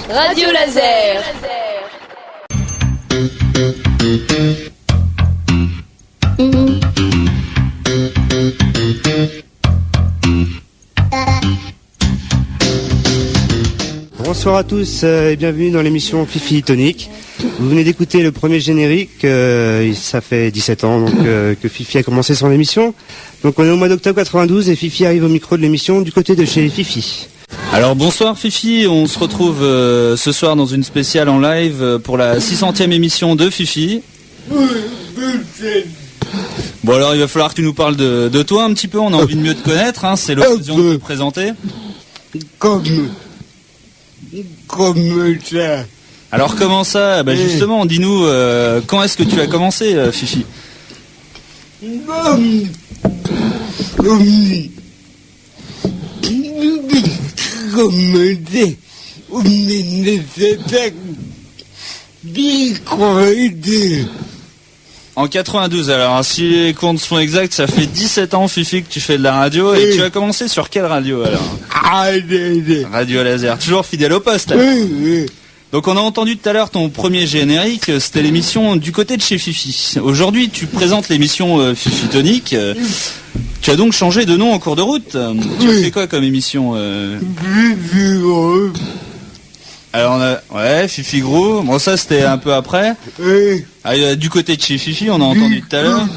Radio Laser. Bonsoir à tous et bienvenue dans l'émission Fifi Tonique. Vous venez d'écouter le premier générique, ça fait 17 ans donc, que Fifi a commencé son émission. Donc on est au mois d'octobre 92 et Fifi arrive au micro de l'émission du côté de chez Fifi. Alors bonsoir Fifi, on se retrouve ce soir dans une spéciale en live pour la 600e émission de Fifi. Bon alors il va falloir que tu nous parles de toi un petit peu, on a envie de mieux te connaître, hein, c'est l'occasion de te présenter. Comme ça. Alors comment ça? Bah justement, dis-nous, quand est-ce que tu as commencé Fifi? En 92, alors si les comptes sont exacts, ça fait 17 ans Fifi que tu fais de la radio et tu as commencé sur quelle radio alors? Radio Laser, toujours fidèle au poste. Donc on a entendu tout à l'heure ton premier générique, c'était l'émission du côté de chez Fifi. Aujourd'hui tu présentes l'émission Fifi Tonique. Tu as donc changé de nom en cours de route. Tu fais quoi comme émission Fifi Gros. Alors on a Fifi Gros. Bon ça c'était un peu après. Du côté de chez Fifi, on a entendu tout à l'heure.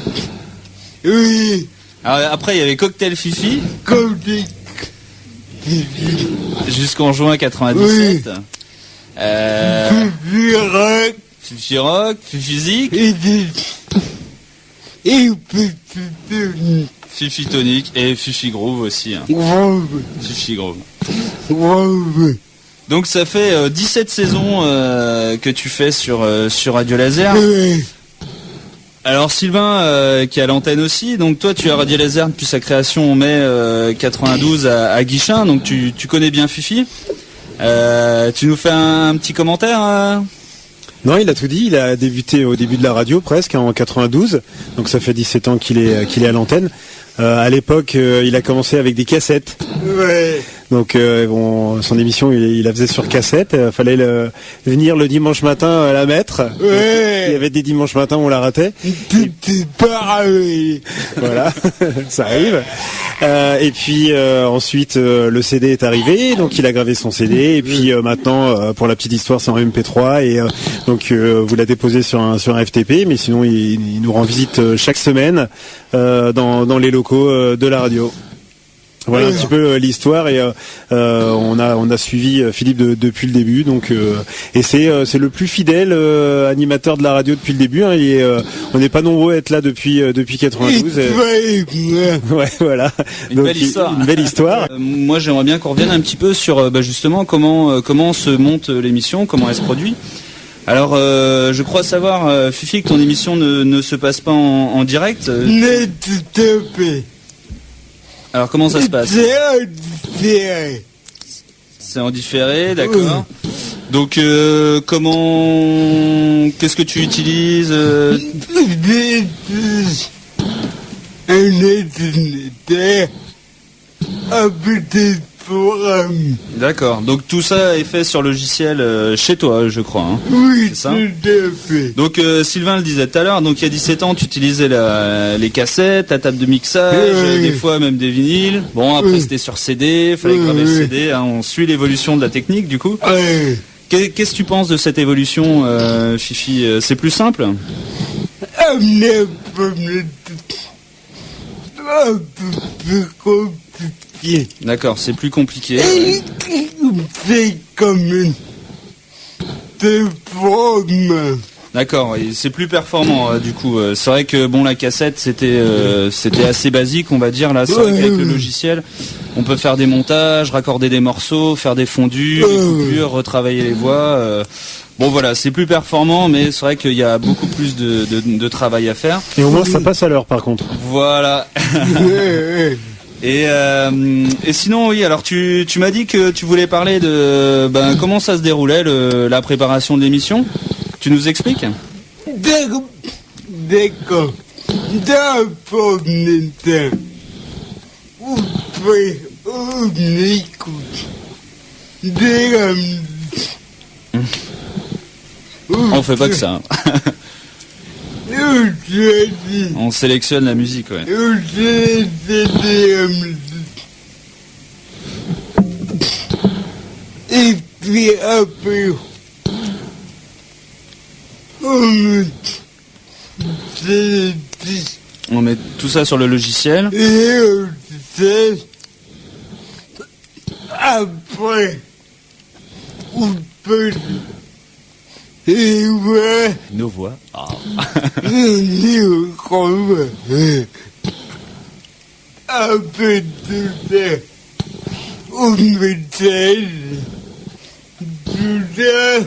Oui. Alors après il y avait Cocktail Fifi. Cocktail Fifi. Jusqu'en juin 97. Fifi Rock. Fifi Rock, Fifi Zik. Et Fifi Tonique. Fifi Tonique et Fifi Groove aussi. Hein. Groove. Fifi Groove. Groove. Donc ça fait 17 saisons que tu fais sur Radio Laser. Alors Sylvain qui est à l'antenne aussi, donc toi tu es à Radio Laser depuis sa création en mai 92 à Guichin, donc tu connais bien Fifi. Tu nous fais un petit commentaire Non, il a tout dit, il a débuté au début de la radio presque en 92, donc ça fait 17 ans qu'il est à l'antenne. À l'époque, il a commencé avec des cassettes. Ouais. Donc son émission, il la faisait sur cassette. Fallait venir le dimanche matin la mettre. Ouais. Il y avait des dimanches matins où on la ratait. T'es pareil. Voilà, ça arrive. Et puis ensuite, le CD est arrivé, donc il a gravé son CD. Et puis maintenant, pour la petite histoire, c'est en MP3 et donc vous la déposez sur un FTP. Mais sinon, il nous rend visite chaque semaine dans les locaux de la radio. Voilà un petit peu l'histoire et on a suivi Philippe depuis le début, donc et c'est le plus fidèle animateur de la radio depuis le début, hein, et on n'est pas nombreux à être là depuis 92. Ouais, voilà. Une belle histoire. Une belle histoire. Moi j'aimerais bien qu'on revienne un petit peu sur justement comment se monte l'émission, comment elle se produit. Alors, je crois savoir, Fifi, que ton émission ne se passe pas en direct. Alors, comment ça se passe? C'est en différé. C'est en différé, d'accord. Donc, qu'est-ce que tu utilises? Un ordinateur, un petit programme. D'accord. Donc tout ça est fait sur logiciel chez toi, je crois. Hein. Oui, c'est ça. Tout à fait. Donc Sylvain le disait tout à l'heure, donc il y a 17 ans, tu utilisais les cassettes, la table de mixage, des fois même des vinyles. Bon, après c'était sur CD, fallait graver le CD. Hein, on suit l'évolution de la technique, du coup. Qu'est-ce que tu penses de cette évolution, Fifi? C'est plus simple? D'accord, c'est plus compliqué. C'est comme une forme. D'accord, c'est plus performant du coup. C'est vrai que bon, la cassette c'était assez basique, on va dire. Là, c'est vrai qu'avec le logiciel, on peut faire des montages, raccorder des morceaux, faire des fondus, des coupures, retravailler les voix. Bon voilà, c'est plus performant, mais c'est vrai qu'il y a beaucoup plus de travail à faire. Et au moins ça passe à l'heure par contre. Voilà. Et sinon oui, alors tu m'as dit que tu voulais parler de comment ça se déroulait la préparation de l'émission. Tu nous expliques? D'accord. Dans le temps, on écoute On fait pas que ça. On sélectionne la musique, ouais. Et puis après, On met tout ça sur le logiciel. et après, on peut et ouais, Nos voix. Ah. après tout ça, on méthode, tout ça.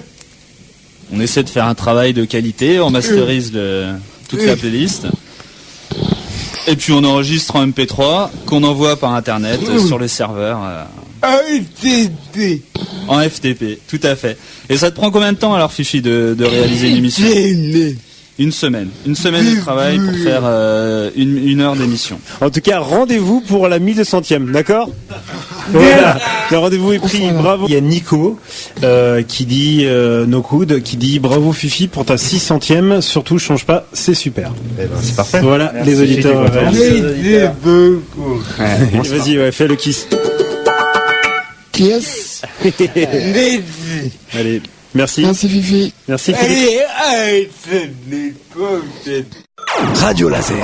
On essaie de faire un travail de qualité, on masterise toute la playlist. Et puis on enregistre en MP3 qu'on envoie par internet sur les serveurs en FTP, tout à fait. Et ça te prend combien de temps alors, Fifi, de réaliser une émission? Une semaine de travail pour faire une heure d'émission. En tout cas, rendez-vous pour la 1200e, d'accord? Voilà, le rendez-vous est pris. Bravo. Il y a Nico qui dit No Coude, qui dit bravo Fifi pour ta 600e. Surtout, change pas, c'est super. Eh ben, c'est parfait. Voilà, Merci, les auditeurs. Vas-y, ouais, fais le kiss. Yes. Allez, merci. Merci Fifi. Merci Philippe. Allez, ce n'est pas Radio Laser.